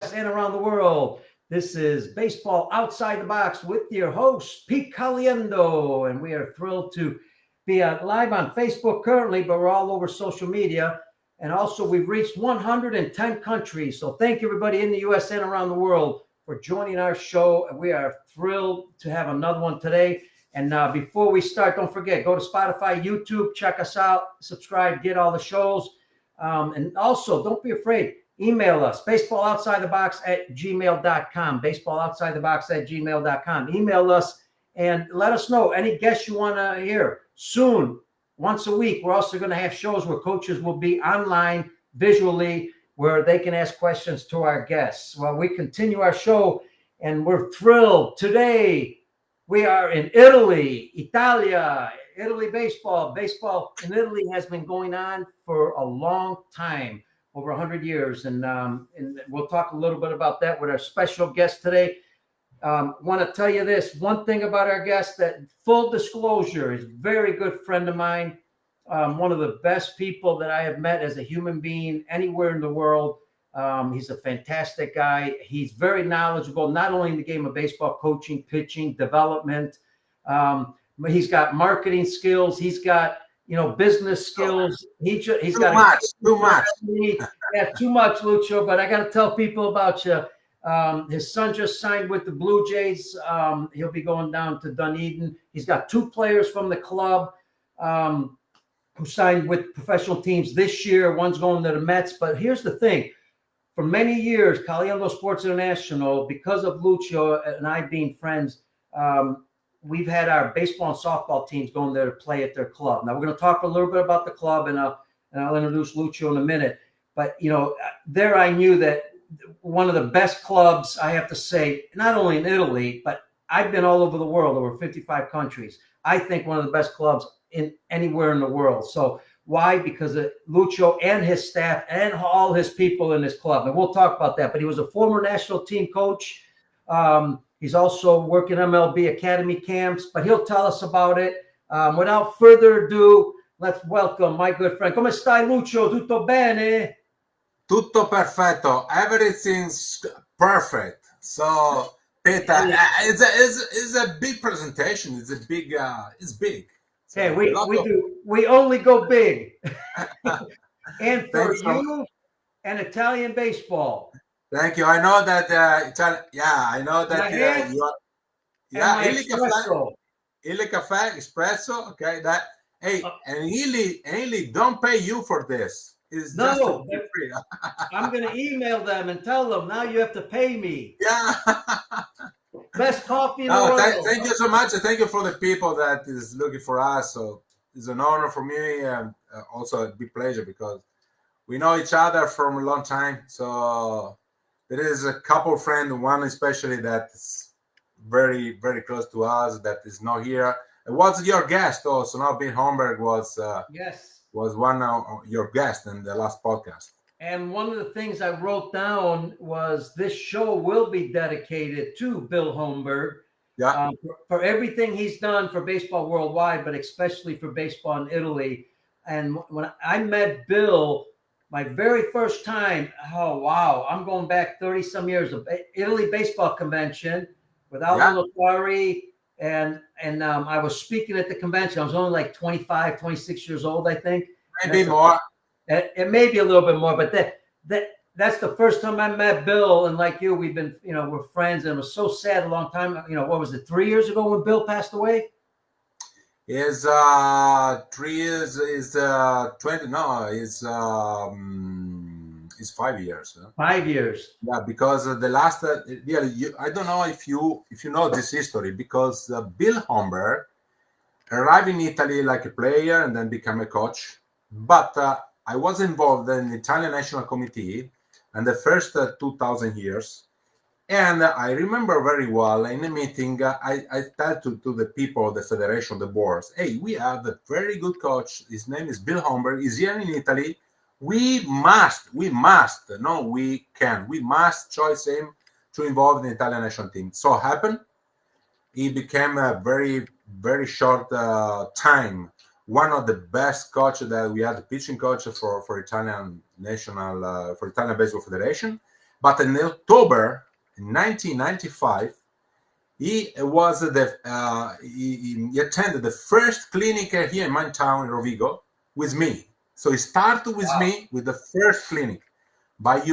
and around the world. This is Baseball Outside the Box with your host, Pete Caliendo. And we are thrilled to be live on Facebook currently, but we're all over social media. And also, we've reached 110 countries. So thank you, everybody in the U.S. and around the world, for joining our show. And we are thrilled to have another one today. And before we start, don't forget, go to Spotify, YouTube, check us out, subscribe, get all the shows. And also, don't be afraid. Email us, baseballoutsidethebox@gmail.com, baseballoutsidethebox@gmail.com. Email us and let us know any guests you want to hear. Soon, once a week, we're also going to have shows where coaches will be online visually where they can ask questions to our guests. Well, we continue our show, and we're thrilled. Today, we are in Italy, Italia, Italy baseball. Baseball in Italy has been going on for a long time. Over 100 years. And we'll talk a little bit about that with our special guest today. Want to tell you this, one thing about our guest, that full disclosure, is a very good friend of mine, one of the best people that I have met as a human being anywhere in the world. He's a fantastic guy. He's very knowledgeable, not only in the game of baseball, coaching, pitching, development. But he's got marketing skills. He's got business skills. He's got too much. Yeah, too much, Lucio. But I got to tell people about you. His son just signed with the Blue Jays. He'll be going down to Dunedin. He's got two players from the club who signed with professional teams this year. One's going to the Mets. But here's the thing. For many years, Caliendo Sports International, because of Lucio and I being friends, we've had our baseball and softball teams going there to play at their club. Now, we're going to talk a little bit about the club, and I'll introduce Lucio in a minute. But, there I knew that one of the best clubs, I have to say, not only in Italy, but I've been all over the world, over 55 countries. I think one of the best clubs in anywhere in the world. So why? Because of Lucio and his staff and all his people in his club. And we'll talk about that. But he was a former national team coach. He's also working MLB Academy camps, but he'll tell us about it. Without further ado, let's welcome my good friend. Come stai, Lucio? Tutto bene? Tutto perfetto. Everything's perfect. So, Peter, it's a big presentation. It's big. So hey, we only go big. And for you and Italian baseball. Thank you. I know that Italian. Yeah, I know that you are. Yeah, Il Cafe Espresso. Okay, that. Hey, and Ili don't pay you for this. It's just free. I'm going to email them and tell them now you have to pay me. Yeah. Best coffee in the world. Thank you so much. Thank you for the people that is looking for us. So it's an honor for me, and also a big pleasure because we know each other from a long time. So there is a couple friend, one especially that is very, very close to us that is not here. It was your guest also. Now, Bill Homberg was one of your guests in the last podcast. And one of the things I wrote down was this show will be dedicated to Bill Homberg. Yeah. For everything he's done for baseball worldwide, but especially for baseball in Italy. And when I met Bill, my very first time, oh, wow, I'm going back 30 some years of Italy baseball convention with Aldo Lotari. And I was speaking at the convention. I was only like 25, 26 years old, I think. Maybe more. It may be a little bit more, but that's the first time I met Bill. And like you, we've been, we're friends. And it was so sad a long time. What was it, 3 years ago when Bill passed away? Is 3 years, is 20, no, is 5 years. Huh? 5 years. Yeah, because the last, I don't know if you know this history, because Bill Homberg arrived in Italy like a player and then became a coach. But I was involved in the Italian National Committee in the first 2,000 years. And I remember very well in a meeting, I told to the people, the federation, the boards, hey, we have a very good coach. His name is Bill Homberg. He's here in Italy. We must choose him to involve the Italian national team. So happened. He became a very, very short time one of the best coaches that we had, the pitching coach for Italian national for Italian Baseball Federation. But in October 1995, he was he attended the first clinic here in my town in Rovigo with me. So he started with me with the first clinic. But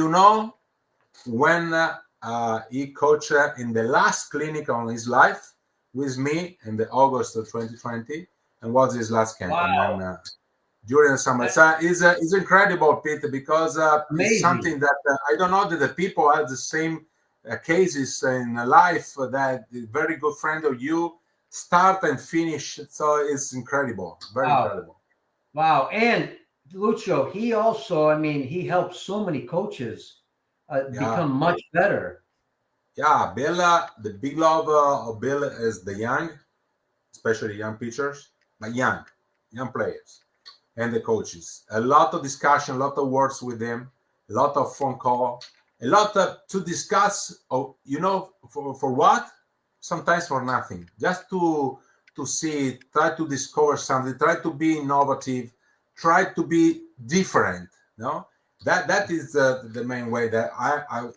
when he coached in the last clinic on his life with me in the August of 2020, and was his last camp. Wow. And then during the summer, it's incredible, Peter, because it's something that I don't know that the people have the same cases in life that a very good friend of you start and finish. So it's incredible, very incredible. Wow. And Lucio, he also, I mean, he helps so many coaches become much better. Yeah, Bill, the big love of Bill is the young, especially young pitchers, but young players, and the coaches. A lot of discussion, a lot of words with them, a lot of phone call, a lot to discuss. For what? Sometimes for nothing. Just to see, try to discover something, try to be innovative, try to be different. That is the main way that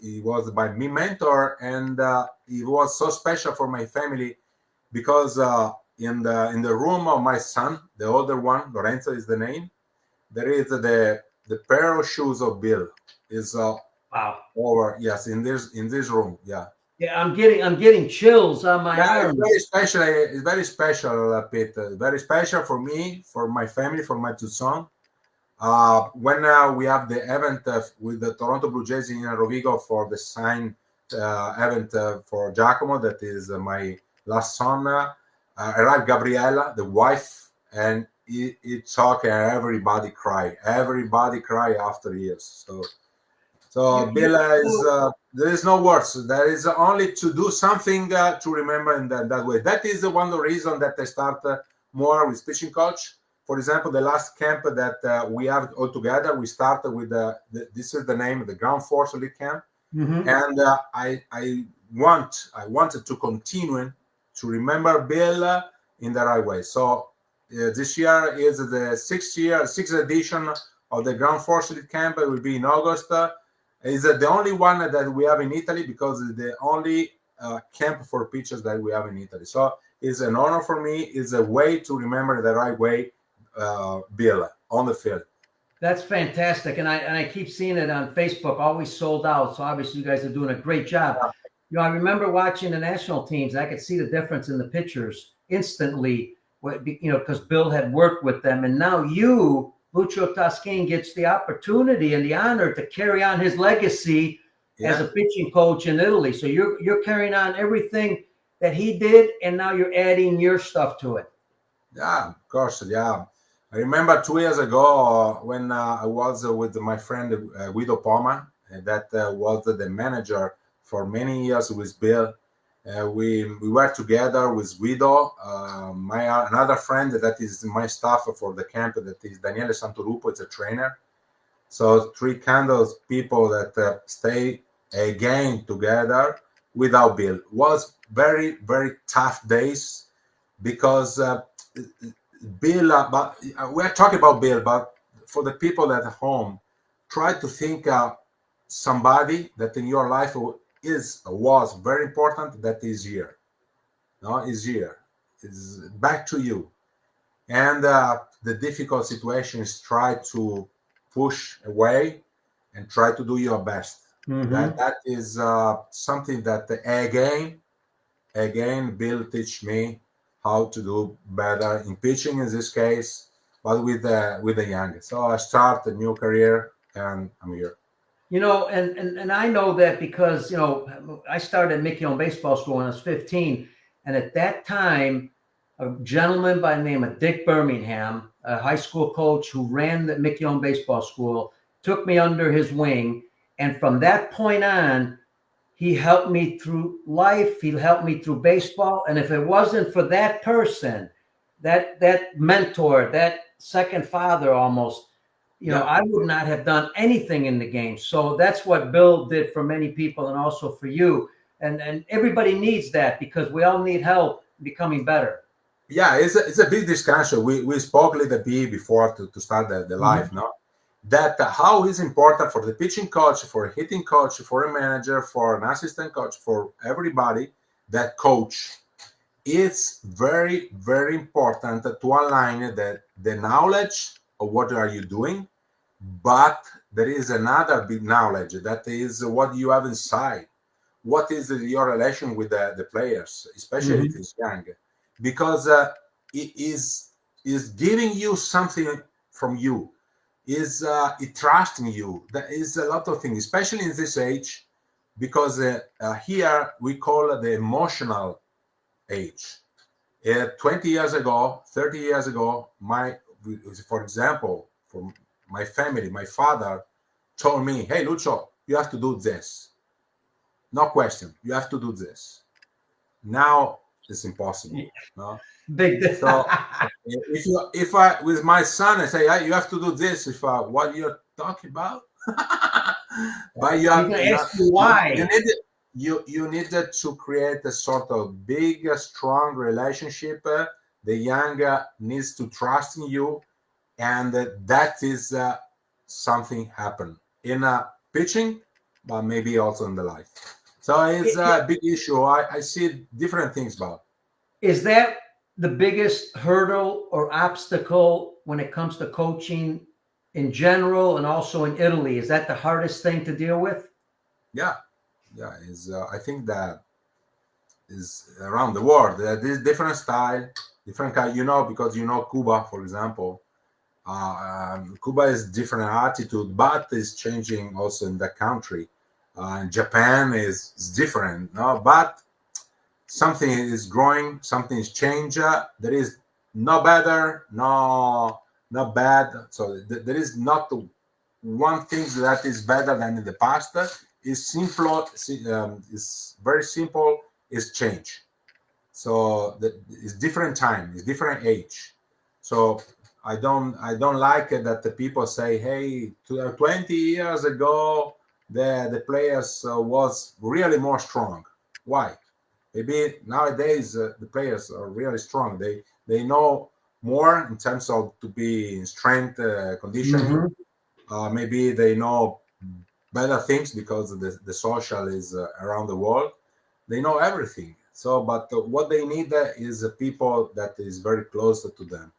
he was my mentor, and he was so special for my family because in the room of my son, the older one, Lorenzo is the name, there is the pair of shoes of Bill is over. Yes, in this room. Yeah, I'm getting chills on my arms. It's very special, Peter. Very special for me, for my family, for my two sons. When we have the event with the Toronto Blue Jays in Rovigo for the sign event for Giacomo, that is my last son, arrived Gabriella, the wife, and he talked and everybody cried. Everybody cried after years. So Bill is there is no words. There is only to do something to remember in that way. That is one of the reasons that I start more with pitching coach. For example, the last camp that we have all together, we started with this is the name of the Ground Force Elite Camp, and I wanted to continue to remember Bill in the right way. So this year is the sixth edition of the Ground Force Elite Camp. It will be in August. Is the only one that we have in Italy because it's the only camp for pitchers that we have in Italy. So it's an honor for me. It's a way to remember the right way. Bill on the field. That's fantastic, and I keep seeing it on Facebook. Always sold out. So obviously, you guys are doing a great job. I remember watching the national teams. I could see the difference in the pitchers instantly. Because Bill had worked with them, and now you, Lucio Taschin, gets the opportunity and the honor to carry on his legacy as a pitching coach in Italy. So you're carrying on everything that he did, and now you're adding your stuff to it. Yeah, of course. Yeah. I remember 2 years ago when I was with my friend Guido Poma, that was the manager for many years with Bill. We were together with Guido, another friend that is my staff for the camp, that is Daniele Santolupo, it's a trainer. So three kind of people that stay again together without Bill. Was very, very tough days because Bill, but we're talking about Bill, but for the people at home, try to think somebody that in your life was very important that is here. Is here. Is back to you. And the difficult situations, try to push away and try to do your best. That is something that again Bill teach me how to do better in pitching in this case, but with the young. So I start a new career and I'm here. And I know that because, I started Mickey on baseball school when I was 15. And at that time, a gentleman by the name of Dick Birmingham, a high school coach who ran the Mickey on baseball school, took me under his wing. And from that point on, he helped me through life. He helped me through baseball. And if it wasn't for that person, that mentor, that second father almost, I would not have done anything in the game. So that's what Bill did for many people and also for you. And everybody needs that because we all need help becoming better. Yeah, it's a big discussion. We spoke a little bit before to start the live, no? that how is important for the pitching coach, for a hitting coach, for a manager, for an assistant coach, for everybody that coach. It's very, very important to align the knowledge of what are you doing, but there is another big knowledge that is what you have inside. What is your relation with the players, especially if it's young, because it is giving you something from you, is it trusting you. There is a lot of things, especially in this age, because here we call the emotional age. 20 years ago, 30 years ago, for example, for my family, my father told me, "Hey, Lucio, you have to do this. No question, you have to do this." Now it's impossible. No? So if I with my son, I say, "Hey, you have to do this." If what you're talking about, but you have why you needed to create a sort of big, strong relationship. The young needs to trust in you, and that is something happen in pitching, but maybe also in the life. So it's a big issue. I see different things about. Is that the biggest hurdle or obstacle when it comes to coaching in general and also in Italy? Is that the hardest thing to deal with? Yeah. Is I think that is around the world. There's different style, different kind. Because Cuba, for example. Cuba is different attitude, but is changing also in the country. Japan is different, no? But something is growing, something is changing. There is no better, no not bad. So there is not one thing that is better than in the past. Is simple. Is very simple. Is change. So it's different time. It's different age. So I don't like it that the people say, "Hey, 20 years ago, the players was really more strong." Why? Maybe nowadays the players are really strong. They know more in terms of to be in strength conditioning. Maybe they know better things because the social is around the world. They know everything. So, but what they need is people that is very close to them.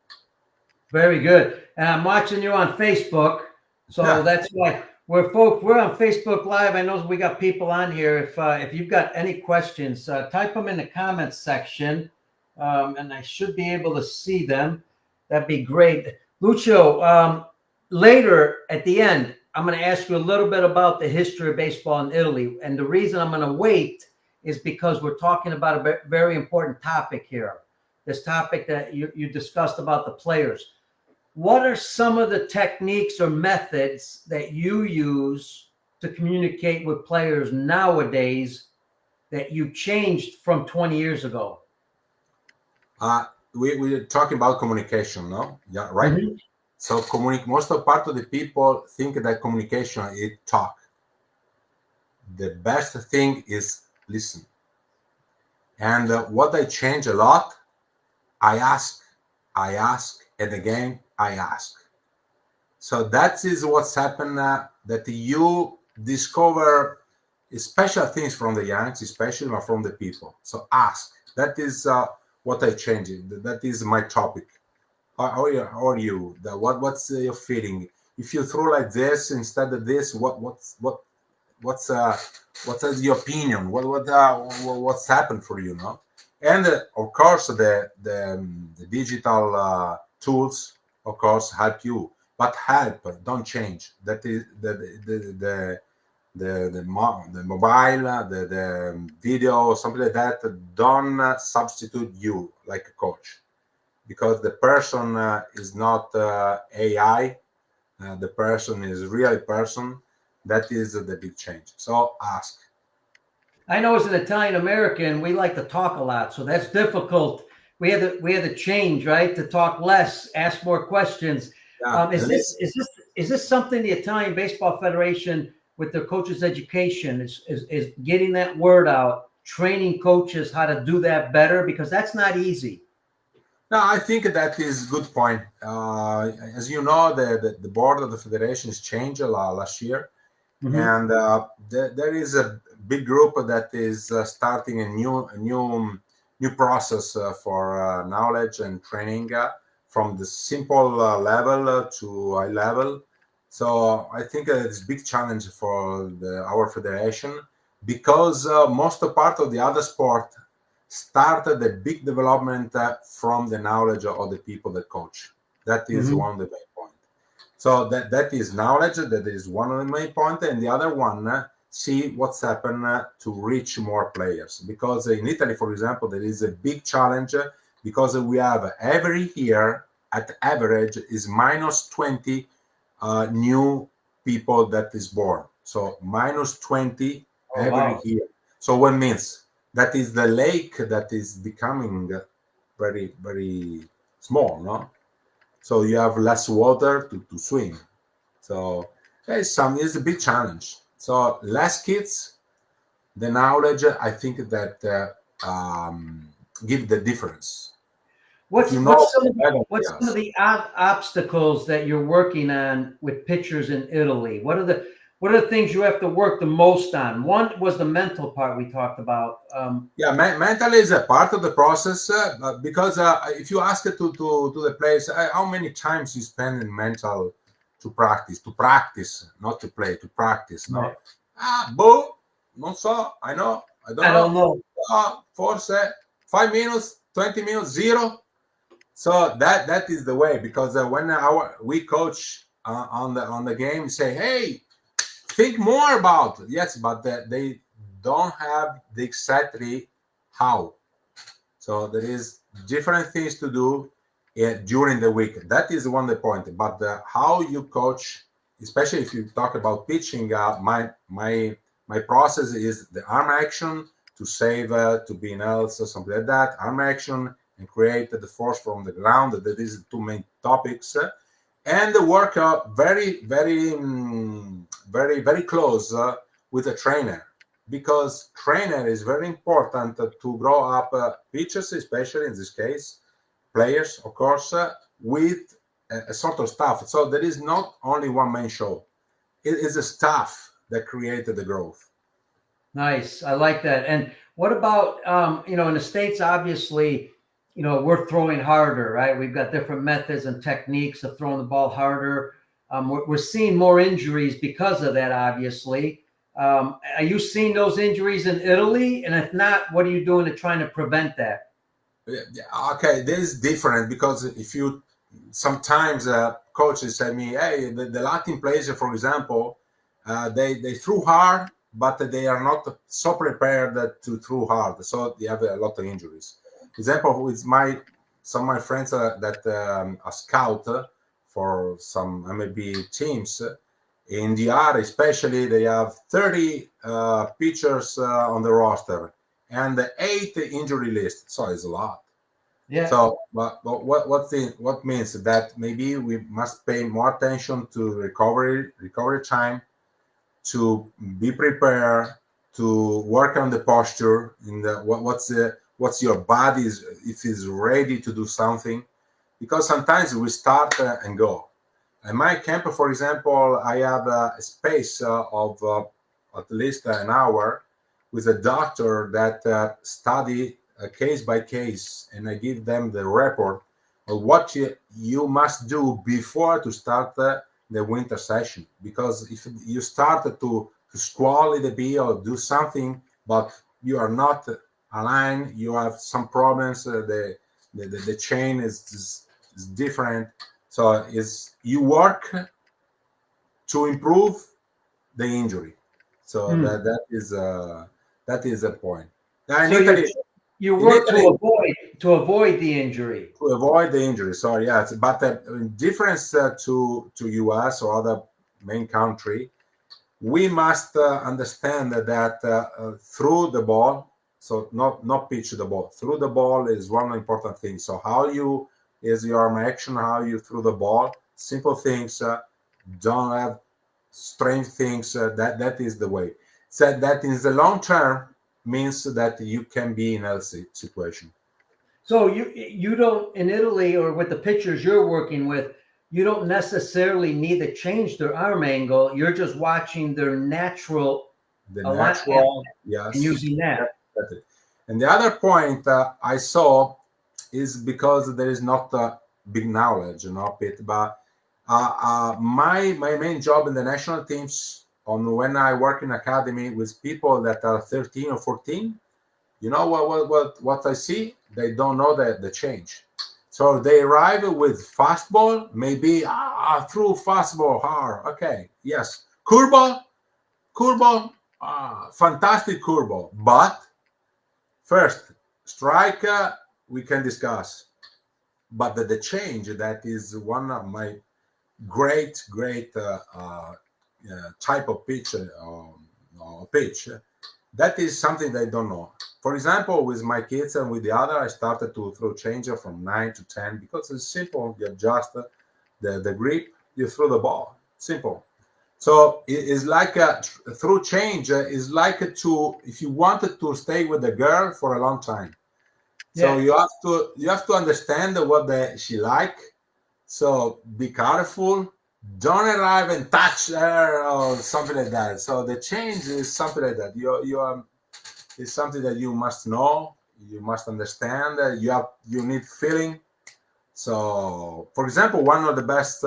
Very good. And I'm watching you on Facebook, so that's why we're on Facebook Live. I know we got people on here. If you've got any questions, type them in the comments section, and I should be able to see them. That'd be great, Lucio. Later at the end, I'm going to ask you a little bit about the history of baseball in Italy, and the reason I'm going to wait is because we're talking about a very important topic here. This topic that you discussed about the players. What are some of the techniques or methods that you use to communicate with players nowadays that you changed from 20 years ago? We're talking about communication, no? Yeah, right. So most of part of the people think that communication is talk. The best thing is listen. And what I change a lot, I ask, and again, I ask. So that is what's happened, that you discover special things from the youngs, especially from the people. So ask. That is what I change. That is my topic. How are you? What's your feeling? If you throw like this instead of this, what's your opinion? What's happened for you, no? And of course the digital tools, of course, help you, but help, don't change. That is the mobile, the video, something like that. Don't substitute you like a coach, because the person is not AI. The person is really person. That is the big change. So ask. I know as an Italian American, we like to talk a lot, so that's difficult. We had to change, right, to talk less, ask more questions. Yeah. Is this something the Italian Baseball Federation, with their coaches' education, is getting that word out, training coaches how to do that better, because that's not easy. No, I think that is a good point. As you know, the board of the federation has changed a lot last year, Mm-hmm. and there is a big group that is starting a new process for knowledge and training from the simple level to high level. So I think it's a big challenge for our federation because most part of the other sport started the big development from the knowledge of the people that coach. That is Mm-hmm. one of the main points. So that is knowledge. That is one of the main points, and the other one, see what's happened to reach more players. Because in Italy, for example, there is a big challenge because we have every year at average is minus 20 new people that is born. So minus 20 Oh every wow. year. So what means that is the lake that is becoming very very small, no? So you have less water to swim. So it's a big challenge. So less kids, the knowledge I think that give the difference. If you know, What's some of yes. the obstacles that you're working on with pitchers in Italy? What are the things you have to work the most on? One was the mental part we talked about. Yeah, mentally is a part of the process because if you ask it to the players, how many times you spend in mental to practice, not to play, to practice, no? Right. Boh, non so, I don't I know. don't know. Forse 5 minutes, 20 minutes, zero. So that is the way because when we coach on the game, we say, hey, think more about it. Yes, but they don't have the exactly how. So there is different things to do during the week. That is one of the point. But how you coach, especially if you talk about pitching, my process is the arm action to save to be in else or something like that. Arm action and create the force from the ground. That is the two main topics. And work very close with a trainer because trainer is very important to grow up pitchers, especially in this case players, of course, with a sort of staff. So there is not only one main show. It is a staff that created the growth. Nice. I like that. And what about, in the States, obviously, we're throwing harder, right? We've got different methods and techniques of throwing the ball harder. We're seeing more injuries because of that, obviously. Are you seeing those injuries in Italy? And if not, what are you doing to trying to prevent that? Yeah, okay, this is different because if you sometimes coaches say me, hey, the Latin players, for example, they threw hard, but they are not so prepared to throw hard, so they have a lot of injuries. Example with some of my friends that are scout for some MLB teams in the R, especially they have 30 pitchers on the roster and 8 injury list, so it's a lot. Yeah. So, but what means that maybe we must pay more attention to recovery time, to be prepared, to work on the posture, in the what's your body is if it's ready to do something, because sometimes we start and go. In my camp, for example, I have a space of at least an hour with a doctor that study case by case, and I give them the report of what you must do before to start the winter session. Because if you start to squall a bit or do something, but you are not aligned, you have some problems. The chain is different, so is you work to improve the injury. So Hmm. that is a point. Now So you In work Italy, to avoid the injury. to avoid the injury. Sorry, yes, but in difference to US or other main country, we must understand that through the ball, so not pitch the ball, through the ball is one important thing. So how you is your arm action, how you through the ball, simple things, don't have strange things. That is the way. So that in the long term means that you can be in a situation. So you don't, in Italy or with the pitchers you're working with, you don't necessarily need to change their arm angle. You're just watching their natural The alignment natural, and yes. using that. That's it. And the other point I saw is because there is not big knowledge, Pete, but my main job in the national teams on when I work in academy with people that are 13 or 14, you know what I see? They don't know the change. So they arrive with fastball, maybe through fastball hard. Okay, yes. Curveball, fantastic curveball. But first, strike we can discuss. But the change, that is one of my great type of pitch. That is something they don't know. For example, with my kids and with the other, I started to throw changer from 9 to 10 because it's simple. You adjust the grip, you throw the ball. Simple. So it's like through change is like if you wanted to stay with the girl for a long time. So Yeah. you have to understand what she like. So be careful. Don't arrive and touch her or something like that. So the change is something like that. It's something that you must know. You must understand. You need feeling. So, for example, one of the best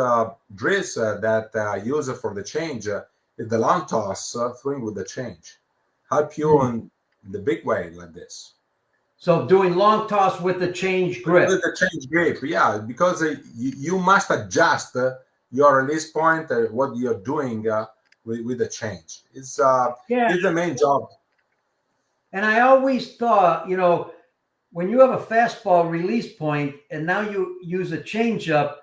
drills that I use for the change is the long toss, throwing with the change. Help you in the big way like this. So doing long toss with the change grip. With the change grip, yeah, because you must adjust your release point, what you're doing with the change. It's the main job. And I always thought, when you have a fastball release point and now you use a changeup,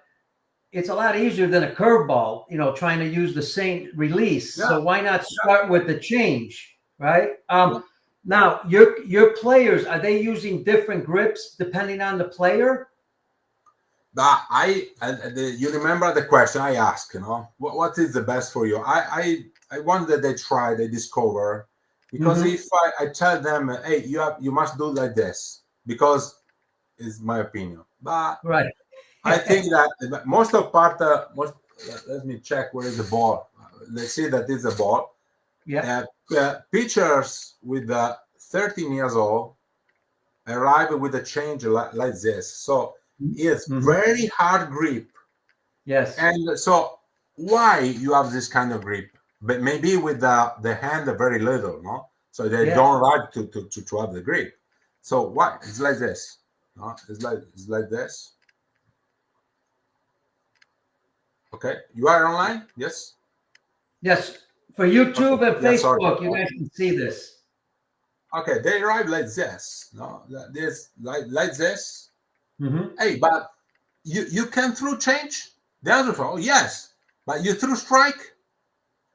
it's a lot easier than a curveball, trying to use the same release. Yeah. So why not start with the change, right? Yeah. Now, your players, are they using different grips depending on the player? But you remember the question I asked, what is the best for you? I want that they discover, because if I tell them, hey, you must do like this, because it's my opinion. But Right. I think that most of part, let me check where is the ball. Let's see that is the ball. Yeah. Pitchers with 13 years old arrive with a change like this. So it's very hard grip. Yes. And so why you have this kind of grip? But maybe with the hand very little, no? So they don't like to have the grip. So why? It's like this. No? It's like this. Okay. You are online? Yes? Yes. For YouTube and Facebook, sorry. you guys can see this. Okay, they arrive like this. No, this like this. Mm-hmm. Hey, but you can throw change? The answer is, oh yes, but you threw strike?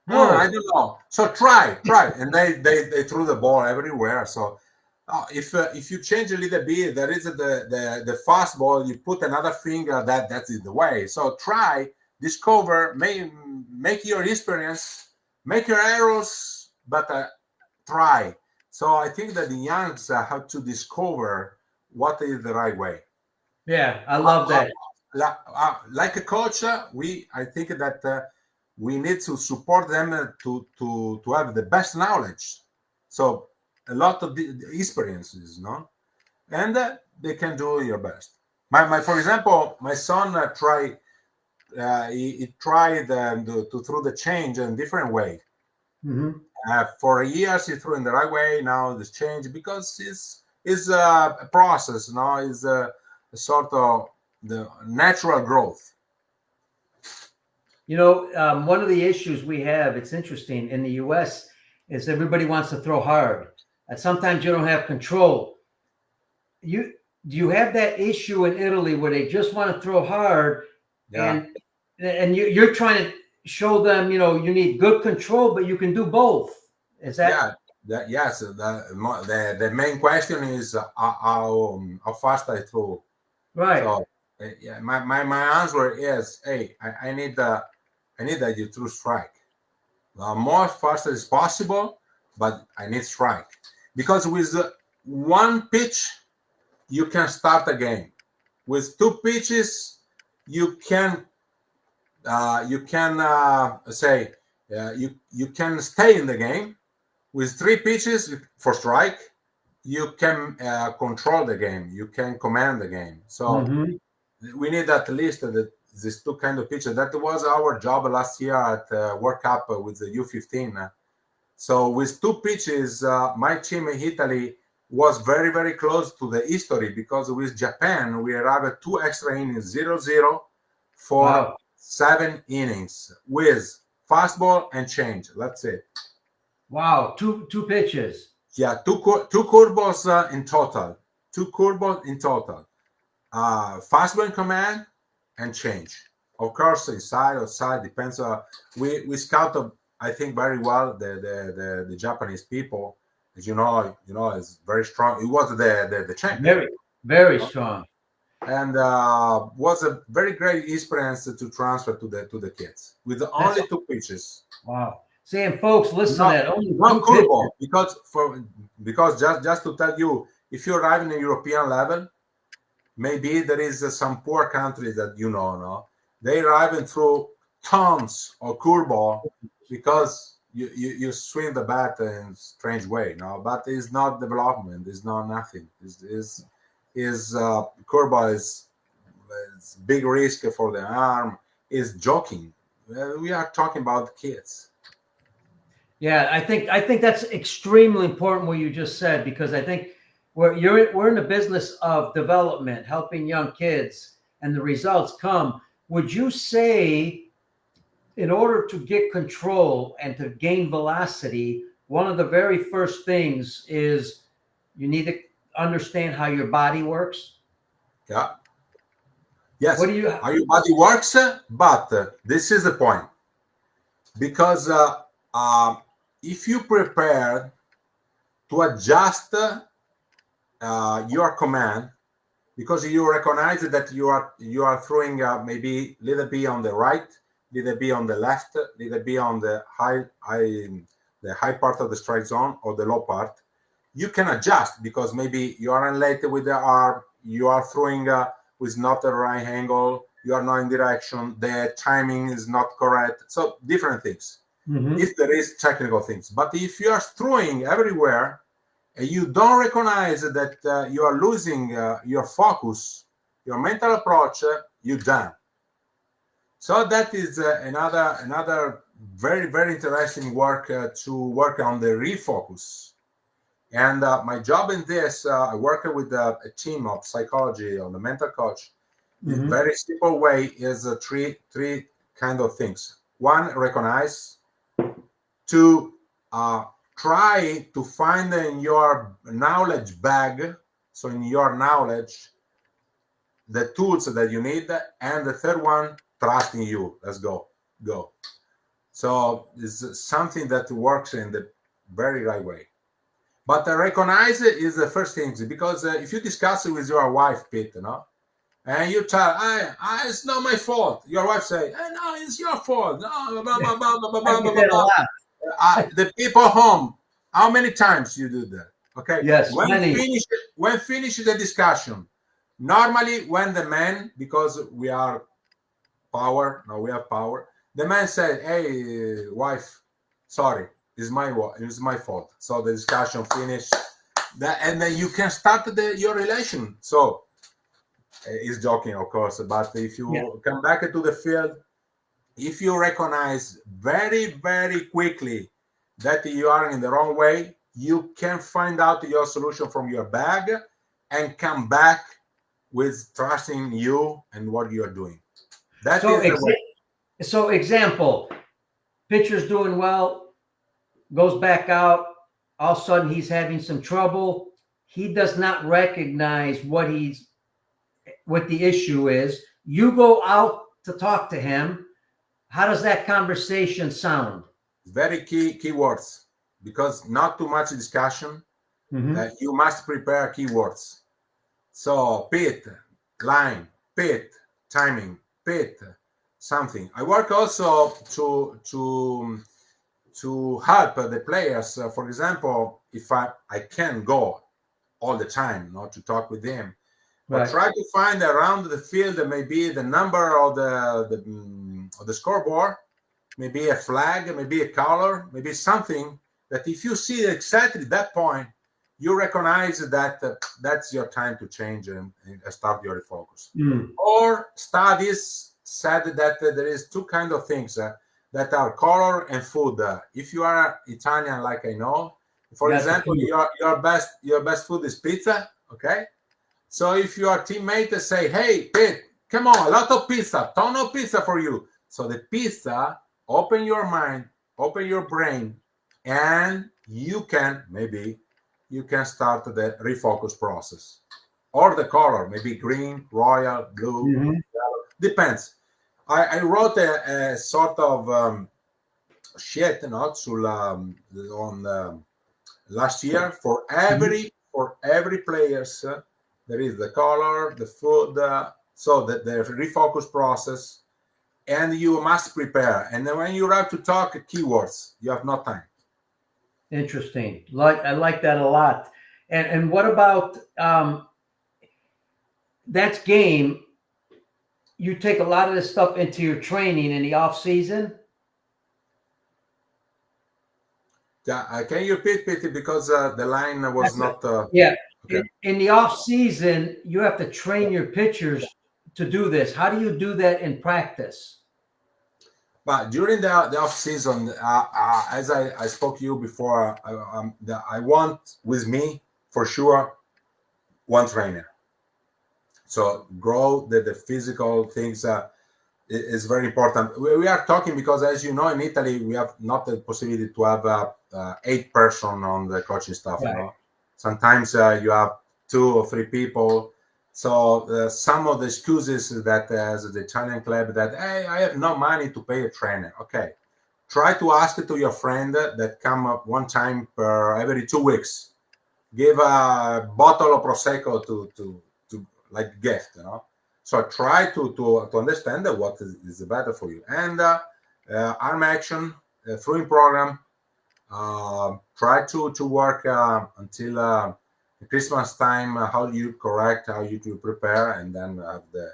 No, I don't know. So try, and they threw the ball everywhere. So if you change a little bit, there is the fastball. You put another finger. That is the way. So try, discover, make your experience, make your errors, but try. So I think that the youngs have to discover what is the right way. Yeah, I love that. Like a coach, I think that we need to support them to have the best knowledge. So a lot of the experiences, no, and they can do your best. For example, my son tried. He tried to throw the change in different way. For years he threw in the right way. Now this change, because it's a process. No, is a sort of the natural growth. One of the issues we have, it's interesting in the U.S., is everybody wants to throw hard, and sometimes you don't have control. Do you have that issue in Italy where they just want to throw hard, and you're trying to show them, you need good control, but you can do both? Is that? Yes. The main question is how fast I throw. Right. So my answer is, hey, I need that you throw strike. More faster as possible, but I need strike, because with one pitch you can start a game. With 2 pitches, you can say you can stay in the game. With 3 pitches for strike, you can control the game. You can command the game. So we need at least these 2 kind of pitches. That was our job last year at World Cup with the U15. So with 2 pitches, my team in Italy was very, very close to the history, because with Japan, we arrived at 2 extra innings, 0-0 for 7 innings with fastball and change. That's it. Wow, two pitches. Yeah, two curveballs in total. 2 curveballs in total. Fastball in command and change. Of course, inside, outside, depends. We scouted, I think, very well the Japanese people. As you know, it's very strong. It was the champion. Very, very strong. And was a very great experience to transfer to the kids with only 2 pitches. Wow. Saying, folks, listen to that. Only one 2 curveball, pitches. because just to tell you, if you arrive in a European level, maybe there is some poor countries that no, they arrive through tons of curveball because you swing the bat in a strange way, but it's not development, it's not nothing. Curveball is big risk for the arm, is joking. We are talking about kids. Yeah, I think that's extremely important what you just said, because I think we're in the business of development, helping young kids, and the results come. Would you say, in order to get control and to gain velocity, one of the very first things is you need to understand how your body works? Yeah. Yes. What do you? How your body works, but this is the point, because if you prepare to adjust your command, because you recognize that you are throwing maybe little bit on the right, little bit on the left, little bit on the high part of the strike zone or the low part, you can adjust, because maybe you are late with the arm, you are throwing with not the right angle, you are not in direction, the timing is not correct. So different things. If there is technical things, but if you are throwing everywhere and you don't recognize that you are losing your focus, your mental approach, you're done. So that is another very, very interesting work to work on the refocus. And my job in this, I work with a team of psychology on the mental coach. In very simple way is three kind of things. 1, recognize. 2, try to find in your knowledge bag, so in your knowledge, the tools that you need. And the 3rd one, trust in you. Let's go. So it's something that works in the very right way. But recognize is the first thing, because if you discuss it with your wife, Pete, and you tell, it's not my fault. Your wife say, no, it's your fault. No, blah, blah, blah, blah, blah, blah, blah. The people home, how many times you do that? Okay. Yes. When finish the discussion, normally when the man, because we have power, the man said, hey, wife, sorry, it's my fault. So the discussion finished, and then you can start your relation. So he's joking, of course, but if you come back to the field, if you recognize very, very quickly that you are in the wrong way, you can find out your solution from your bag and come back with trusting you and what you are doing. That is the way. So example, pitcher's doing well, goes back out, all of a sudden he's having some trouble. He does not recognize what the issue is. You go out to talk to him. How does that conversation sound? Very key words, because not too much discussion. You must prepare keywords. So Pete, line, Pete, timing, Pete, something. I work also to help the players. For example, if I can go all the time, not to talk with them, or Right. try to find around the field maybe the number of the scoreboard, maybe a flag, maybe a color, maybe something that if you see exactly that point, you recognize that that's your time to change and start your refocus. Or studies said that there is two kind of things that are color and food. If you are Italian, like I know, for example, your best food is pizza. Okay, so if your teammate say, "Hey, Pete, come on, a lot of pizza, ton of pizza for you," so the pizza open your mind, open your brain, and you can start the refocus process. Or the color, maybe green, royal, blue, yellow, depends. I wrote a sort of sheet on last year for every players. There is the color, the food, so that the refocus process, and you must prepare. And then when you have to talk keywords, you have no time. Interesting. I like that a lot. And what about that's game? You take a lot of this stuff into your training in the off season. Can you repeat, Peter, because the line was not. Yeah. Okay. In the off season, you have to train your pitchers to do this. How do you do that in practice? But during the off season, as I spoke to you before, I want with me for sure one trainer. So grow the physical things is very important. We are talking because, as you know, in Italy we have not the possibility to have 8 person on the coaching staff. Right. You know? Sometimes you have 2 or 3 people. So some of the excuses that as the Italian club that, hey, I have no money to pay a trainer. Okay, try to ask it to your friend that come up one time per every 2 weeks. Give a bottle of prosecco to like gift, you know. So try to understand what is better for you. And arm action, throwing program. Try to work until Christmas time, how you correct, how you to prepare, and then have the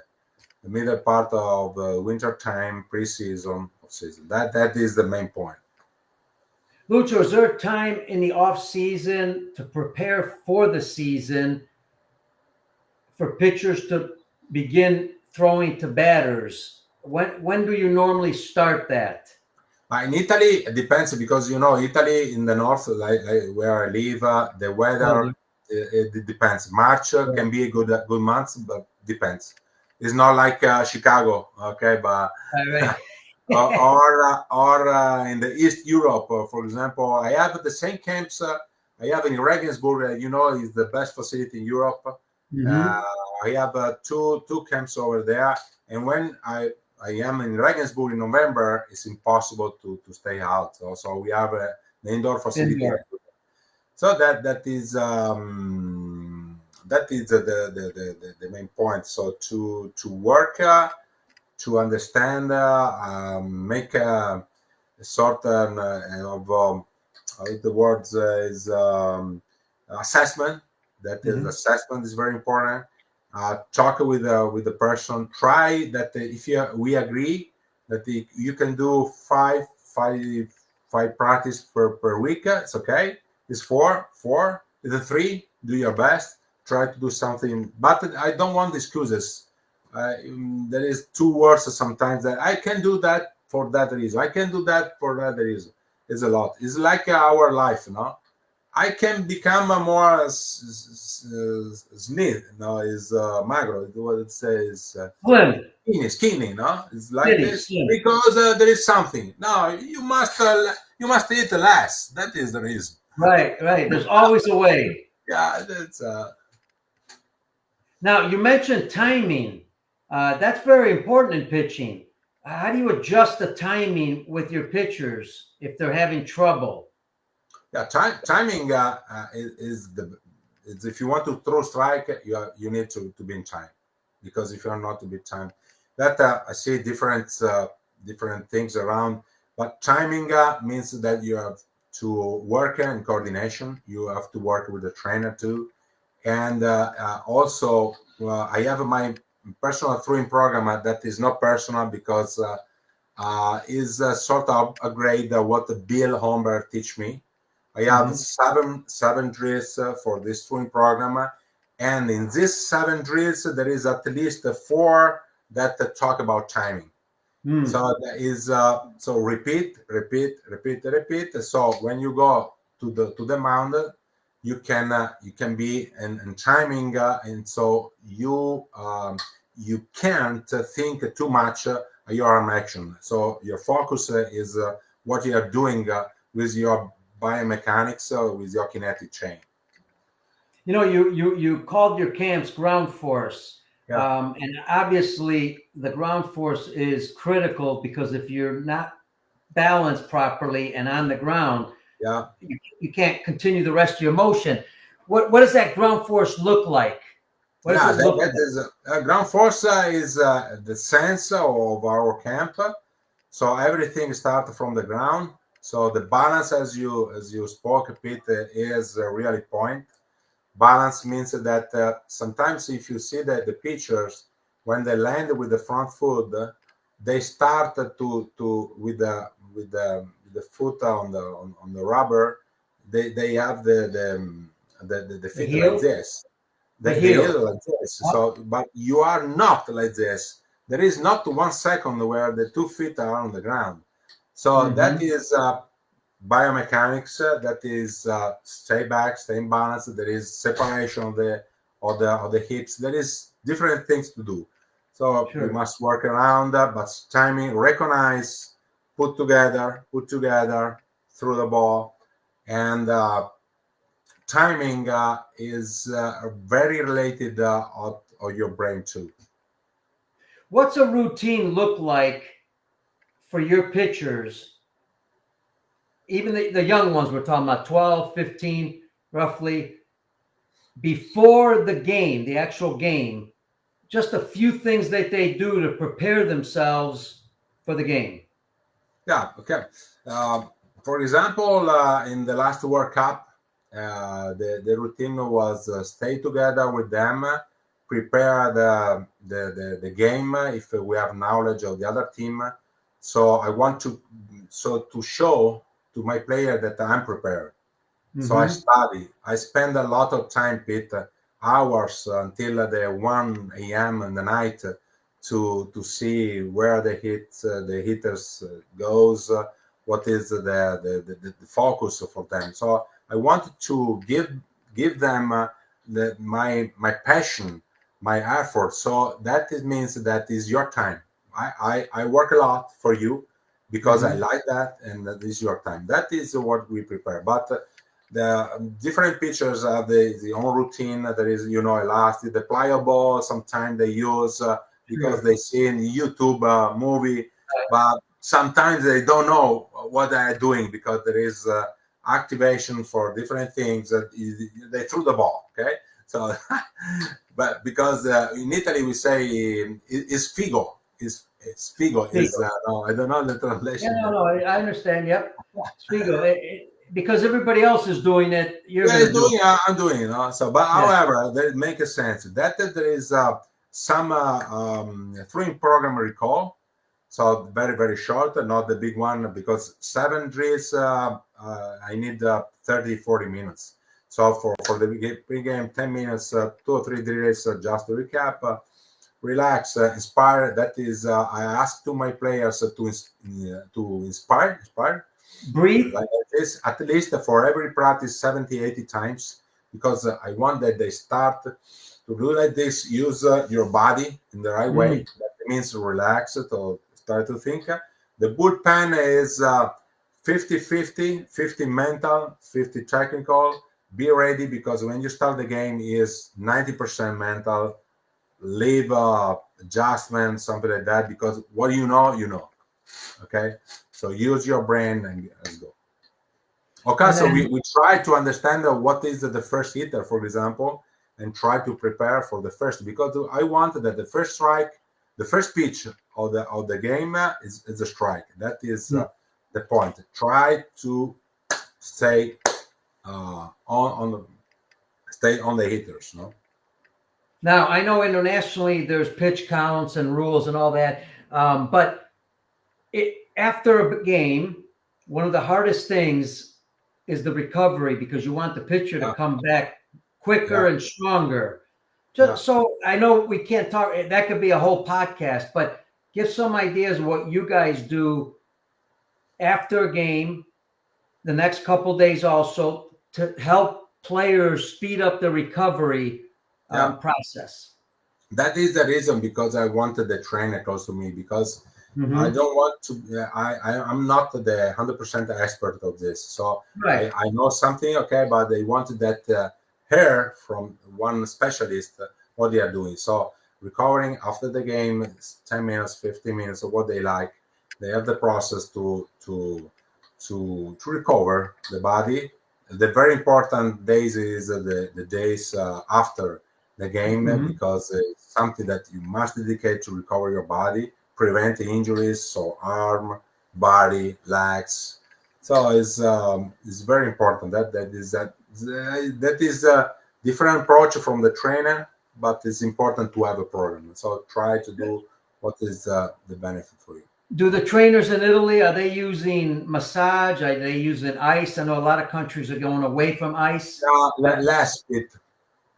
middle part of winter time, pre-season, off-season. That is the main point. Lucio, is there time in the off season to prepare for the season for pitchers to begin throwing to batters? When do you normally start that? In Italy, it depends because Italy in the north, like where I live, the weather it depends. March can be a good month, but depends. It's not like Chicago, okay? But or in the East Europe, for example, I have the same camps. I have in Regensburg, is the best facility in Europe. I have two camps over there, and when I am in Regensburg in November, it's impossible to stay out. So we have the indoor facility. So that is the main point. So to work, to understand, make a sort of the words is assessment. That is assessment is very important. Talk with the person. Try that if we agree that you can do five practice per week. It's okay. It's four. It's 3. Do your best. Try to do something. But I don't want excuses. There is 2 words sometimes that I can do that for that reason. I can do that for that reason. It's a lot. It's like our life, no? I can become a more skinny, is magro. What it says, skinny, no? It's like skinny, this skinny. Because there is something. No, you must eat less. That is the reason. Right. There's always a way. Yeah, that's. Now you mentioned timing. That's very important in pitching. How do you adjust the timing with your pitchers if they're having trouble? Yeah, timing is if you want to throw strike, you need to be in time, because if you are not to be timed, that I see different things around. But timing means that you have to work in coordination. You have to work with the trainer too, and also well, I have my personal throwing program that is not personal because is sort of a grade what Bill Holmberg teach me. I have seven drills for this throwing program, and in these 7 drills there is at least 4 that talk about timing. So that is so repeat. So when you go to the mound, you can be in timing, and so you can't think too much your arm action. So your focus is what you are doing with your biomechanics, with your kinetic chain. You know, you called your camps ground force, Yeah. and obviously the ground force is critical because if you're not balanced properly and on the ground, Yeah. you can't continue the rest of your motion. What does that ground force look like? What does Yeah, it look that like? is ground force is the sense of our camp. So everything starts from the ground. So the balance, as you spoke, Pete, is really point. Balance means that sometimes if you see that the pitchers, when they land with the front foot, they start to with the foot on the rubber. They have the The feet like heel, this. the They heel. yield like this. So, but you are not like this. There is not 1 second where the 2 feet are on the ground. So that is biomechanics. That is stay back, stay in balance. There is separation of the hips. There is different things to do. So we Sure. must work around that, but timing, recognize, put together, through the ball, and timing is very related of your brain too. What's a routine look like for your pitchers? Even the young ones we're talking about, 12, 15, roughly, before the game, the actual game, just a few things that they do to prepare themselves for the game. Yeah, okay. For example, in the last World Cup, the routine was stay together with them, prepare the game if we have knowledge of the other team. So I want to show to my player that I'm prepared. So I study. I spend a lot of time, Pete, hours until the 1 a.m. in the night to see where the hitters goes, what is the focus for them. So I wanted to give them my passion, my effort. So that it means that is your time. I work a lot for you because I like that, and that is your time. That is what we prepare. But the different pitchers have the own routine. There is, elastic, the pliable. Sometimes they use because they see in YouTube movie, but sometimes they don't know what they're doing because there is activation for different things. They threw the ball. Okay, so but because in Italy we say is figo is figo is no, I don't know the Yeah, translation. no, I understand. Yep. Spigo. Because everybody else is doing it, you're Yeah, going to it's do it. doing. I'm doing. So, but Yeah. however, that make a sense. That there is some throwing program recall. So very very short, not the big one because 7 drills. I need 30-40 minutes. So for the big game, 10 minutes, 2 or 3 drills. Just to recap. Relax, inspire. That is, I ask to my players to inspire Breathe. like this at least for every practice 70-80 times because I want that they start to do like this. Use your body in the right way. That means relax it or start to think. The bullpen is 50-50, 50 mental, 50 technical. Be ready because when you start the game is 90% mental. Leave adjustments, something like that, because what you know. Okay, so use your brain and let's go. Okay, And so then, we try to understand what is the first hitter, for example, and try to prepare for the first, because I want that the first strike, the first pitch of the game is a strike. That is the point. Try to stay on stay on the hitters. No. Now, I know internationally there's pitch counts and rules and all that, but after a game, one of the hardest things is the recovery because you want the pitcher to Yeah, come back quicker yeah, and stronger. yeah. Just so I know we can't talk, that could be a whole podcast, but give some ideas of what you guys do after a game, the next couple days also to help players speed up the recovery Yeah. process. That is the reason because I wanted the trainer close to me because I Mm-hmm. don't want to. I'm not the 100% expert of this, so Right. I know something, okay, but they wanted that hair from one specialist what they are doing. So recovering after the game, 10 minutes, 15 minutes, or what they like. They have the process to recover the body. The very important days is the days after the game Mm-hmm. because it's something that you must dedicate to recover your body, prevent injuries, so arm, body, legs. So it's very important. That is a different approach from the trainer, but it's important to have a program. So try to do what is the benefit for you. Do the trainers in Italy, are they using massage? Are they using ice? I know a lot of countries are going away from ice. Last bit.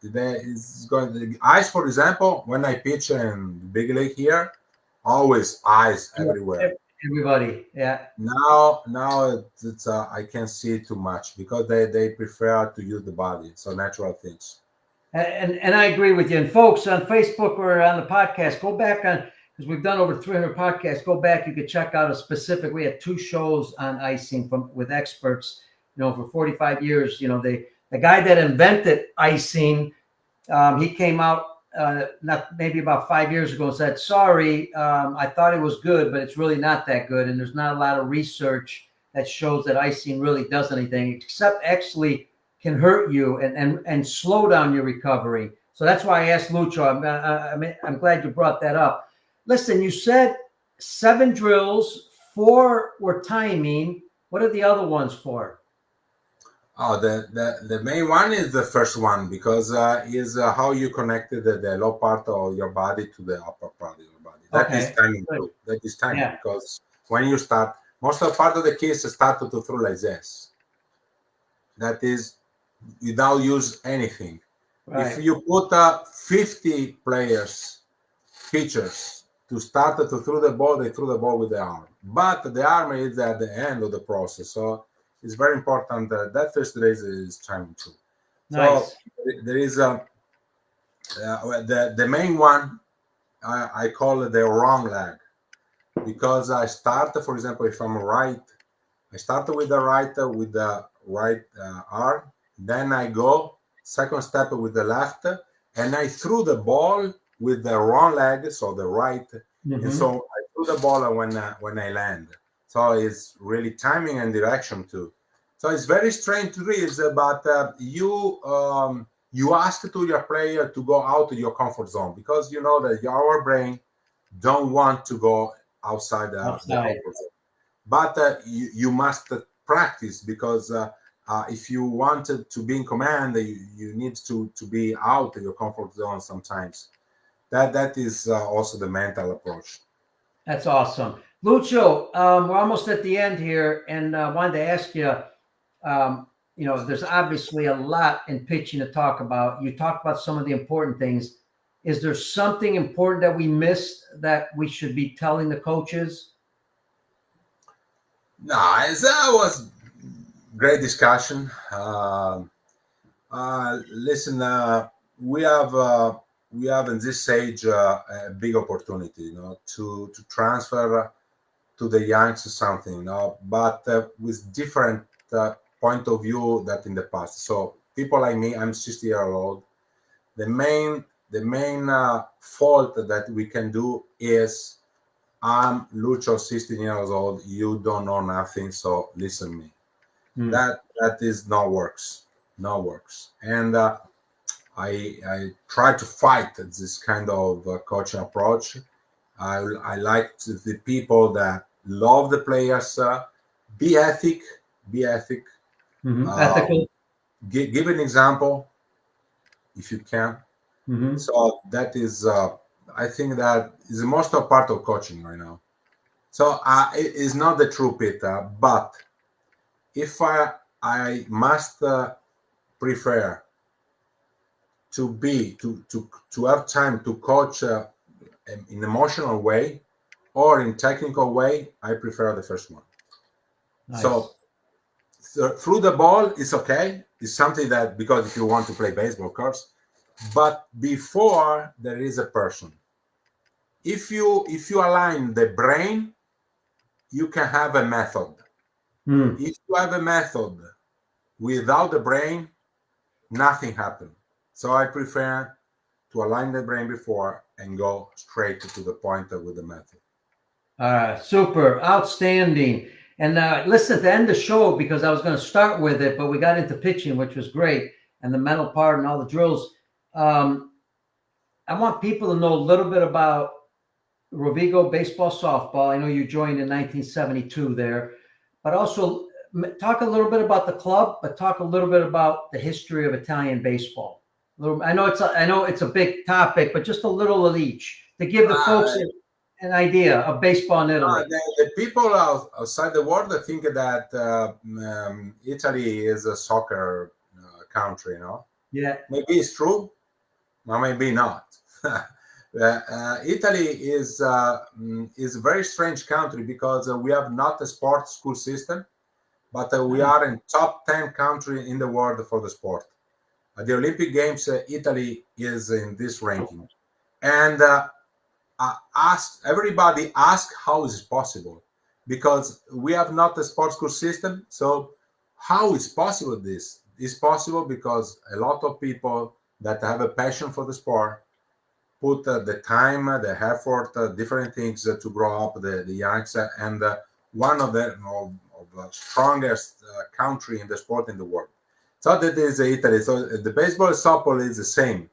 There is going to ice, for example, when I pitch in the big league here, always ice everywhere. Everybody, yeah. Now it's I can't see too much because they prefer to use the body, so natural things. And I agree with you. And folks on Facebook or on the podcast, go back on because we've done over 300 podcasts. Go back, you could check out a specific. We had 2 shows on icing with experts. For 45 years, the guy that invented icing, he came out not maybe about 5 years ago and said, "Sorry, I thought it was good, but it's really not that good." And there's not a lot of research that shows that icing really does anything, except actually can hurt you and slow down your recovery. So that's why I asked Lucio. I'm glad you brought that up. Listen, you said 7 drills, 4 were timing. What are the other ones for? Oh, the main one is the first one because is how you connected the low part of your body to the upper part of your body. That is Okay, timing good. too. That is timing Yeah, because when you start, most of the part of the kids started to throw like this. That is without use anything. If right. you put 50 players, pitchers, to start to throw the ball, they throw the ball with the arm. But the arm is at the end of the process. So it's very important that first race is timing too. So Nice. there is the main one I call it the wrong leg because I start, for example, if I'm right, I start with the right arm, then I go second step with the left, and I threw the ball with the wrong leg, so the right, and Mm-hmm. so I threw the ball when I land. So it's really timing and direction too. So it's very strange to read, but you ask to your player to go out of your comfort zone because you know that our brain don't want to go outside the Outside. comfort zone. But you must practice because if you wanted to be in command, you need to be out of your comfort zone sometimes. That is also the mental approach. That's awesome. Lucio, we're almost at the end here, and I wanted to ask you, there's obviously a lot in pitching to talk about. You talked about some of the important things. Is there something important that we missed that we should be telling the coaches? No, that was great discussion. Listen, we have in this age a big opportunity, to transfer to the youngs something, but with different point of view that in the past. So people like me, I'm 60-year old. The main fault that we can do is I'm Lucio, 16 years old. You don't know nothing, so listen to me. Hmm. That is no works, no works. And I try to fight this kind of coaching approach. I like the people that love the players. Be ethic, be ethic. Mm-hmm. Uh, Ethical. give an example if you can. Mm-hmm. So that is, I think that is the most part of coaching right now. So it is not the true Peter, but if I must prefer to have time to coach in emotional way or in technical way, I prefer the first one. Nice. So through the ball is okay. It's something that, because if you want to play baseball, of course, but before there is a person. If you align the brain, you can have a method. Mm. If you have a method without the brain, nothing happens. So I prefer to align the brain before and go straight to the point with the method. Super, outstanding. And listen, to end the show, because I was going to start with it, but we got into pitching, which was great, and the mental part and all the drills. I want people to know a little bit about Rovigo baseball softball. I know you joined in 1972 there, but also talk a little bit about the club, but talk a little bit about the history of Italian baseball. I know it's a big topic, but just a little of each to give the folks an idea of baseball in Italy. The people outside the world, I think that Italy is a soccer country. Yeah. Maybe it's true, or maybe not. Italy is a very strange country because we have not a sports school system, but we are in top 10 country in the world for the sport. At the Olympic Games, Italy is in this ranking, and everybody ask how is it possible, because we have not a sports school system. So how is possible? This is possible because a lot of people that have a passion for the sport put the time, the effort, different things to grow up the youngs, and one of the strongest country in the sport in the world. So that is Italy. So the baseball softball is the same.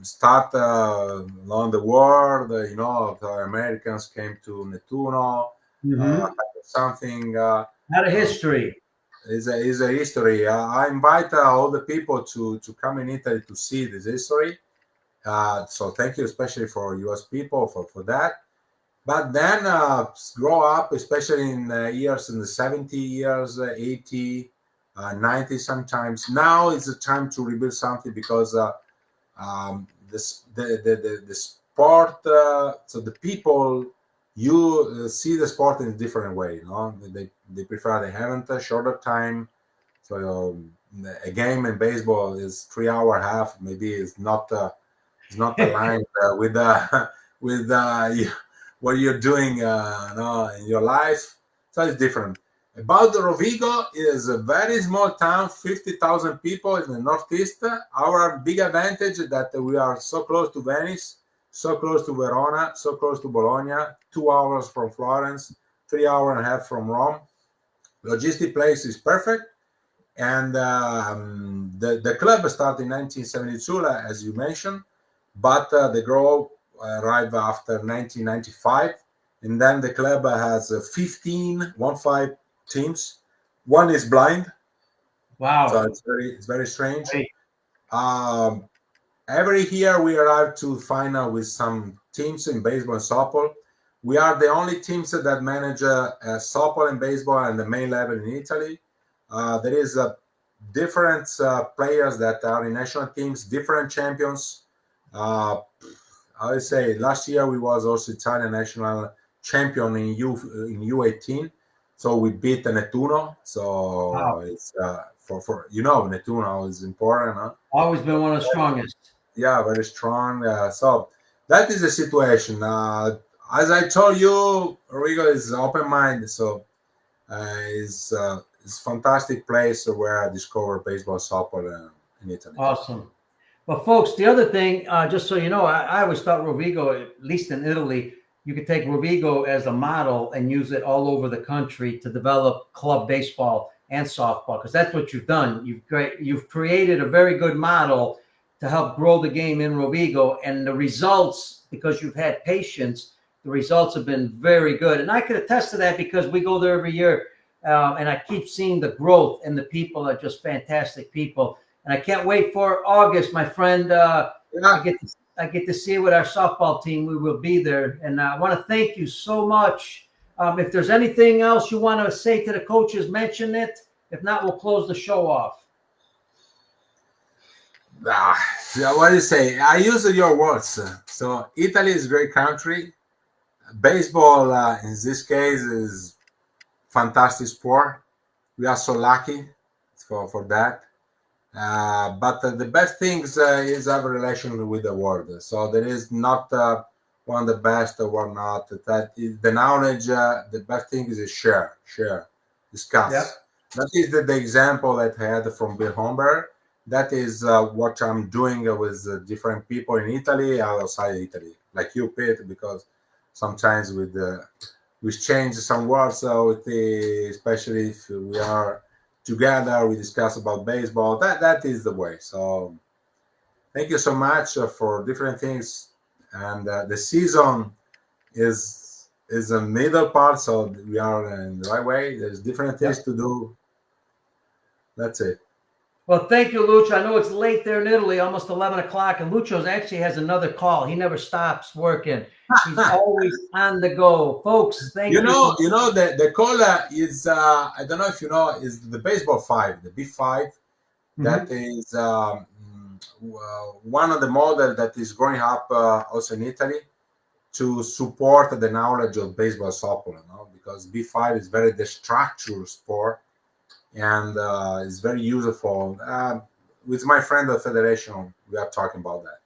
Start along the world, the Americans came to Nettuno, something. Not a history. Is a history. I invite all the people to come in Italy to see this history. So thank you, especially for US people for that. But then grow up, especially in years in the 70 years, 80, 90 sometimes. Now is the time to rebuild something because the sport, so the people, you see the sport in a different way. They prefer, they haven't a shorter time. So a game in baseball is 3 hour half, maybe it's not aligned with with what you're doing in your life. So it's different. About the Rovigo, it is a very small town, 50,000 people in the northeast. Our big advantage is that we are so close to Venice, so close to Verona, so close to Bologna, 2 hours from Florence, 3 hours and a half from Rome. Logistic place is perfect. And the club started in 1972, as you mentioned, but the growth arrived after 1995. And then the club has 15 teams. One is blind. Wow. So it's very strange. Every year we arrive to final with some teams in baseball and softball. We are the only teams that manage softball and baseball at the main level in Italy. There is different players that are in national teams, different champions. I would say last year we was also Italian national champion in U18. So we beat Nettuno. So it's for Nettuno is important. Huh? Always been one of the strongest. Yeah, very strong. So that is the situation. As I told you, Rovigo is open-minded. So it's fantastic place where I discovered baseball, softball in Italy. Awesome. Well, folks, the other thing, just so you know, I always thought Rovigo, at least in Italy, you could take Rovigo as a model and use it all over the country to develop club baseball and softball, because that's what you've done. You've created a very good model to help grow the game in Rovigo, and the results, because you've had patience, the results have been very good. And I could attest to that because we go there every year, and I keep seeing the growth, and the people are just fantastic people. And And I can't wait for August, my friend. I get to see you with our softball team. We will be there. And I want to thank you so much. If there's anything else you want to say to the coaches, mention it. If not, we'll close the show off. What do you say? I use your words. So Italy is a great country. Baseball, in this case, is fantastic sport. We are so lucky for that. But the best things is our relation with the world. So there is not one the best or not. That is the knowledge. The best thing is share, discuss. Yep. That is the example that I had from Bill Homberg. That is what I'm doing with different people in Italy, outside Italy, like you, Pete, because sometimes we change some words, so especially if we are together, we discuss about baseball. That is the way. So thank you so much for different things. And the season is a middle part, so we are in the right way. There's different things to do. That's it. Well, thank you, Lucio. I know it's late there in Italy, almost 11 o'clock, and Lucio actually has another call. He never stops working. He's always on the go. Folks, thank you. You know, the caller is, I don't know if you know, is the baseball 5, the B5. Mm-hmm. That is one of the models that is growing up also in Italy to support the knowledge of baseball softball, because B5 is very the structured sport. And it's very useful. With my friend at the Federation, we are talking about that.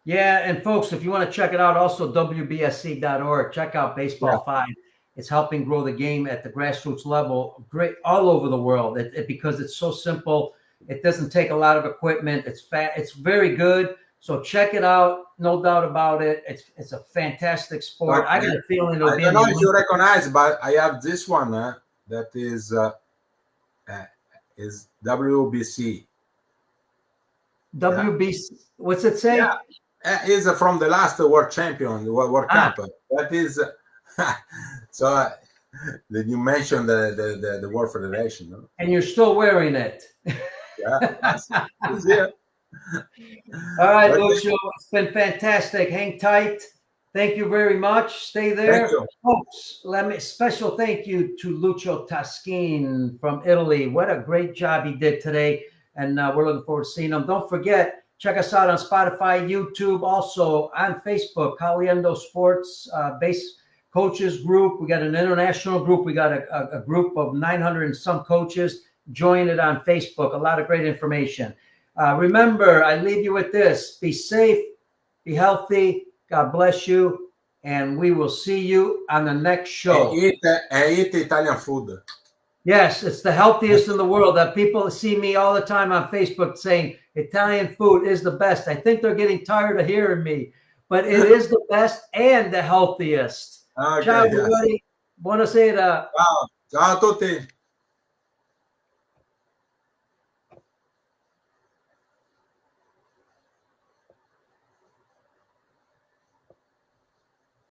Yeah, and folks, if you want to check it out, also WBSC.org. Check out Baseball 5. It's helping grow the game at the grassroots level, great all over the world. Because it's so simple. It doesn't take a lot of equipment. It's very good. So check it out. No doubt about it. It's a fantastic sport. I got a feeling it'll be. I don't know if you recognize, but I have this one that is WBC. WBC. What's it say? Yeah, is from the last World Champion, World Cup. That is so. Did you mention the World Federation? No? And you're still wearing it. Yeah. All right, Lucio. It's been fantastic. Hang tight. Thank you very much. Stay there. Folks, special thank you to Lucio Taschin from Italy. What a great job he did today. And we're looking forward to seeing him. Don't forget, check us out on Spotify, YouTube, also on Facebook, Caliendo Sports Base Coaches Group. We got an international group. We got a group of 900 and some coaches. Join it on Facebook. A lot of great information. Remember, I leave you with this. Be safe, be healthy. God bless you, and we will see you on the next show. Eat Italian food. Yes, it's the healthiest in the world. That people see me all the time on Facebook saying Italian food is the best. I think they're getting tired of hearing me, but it is the best and the healthiest. Okay, ciao, everybody. Buonasera. Ciao a tutti.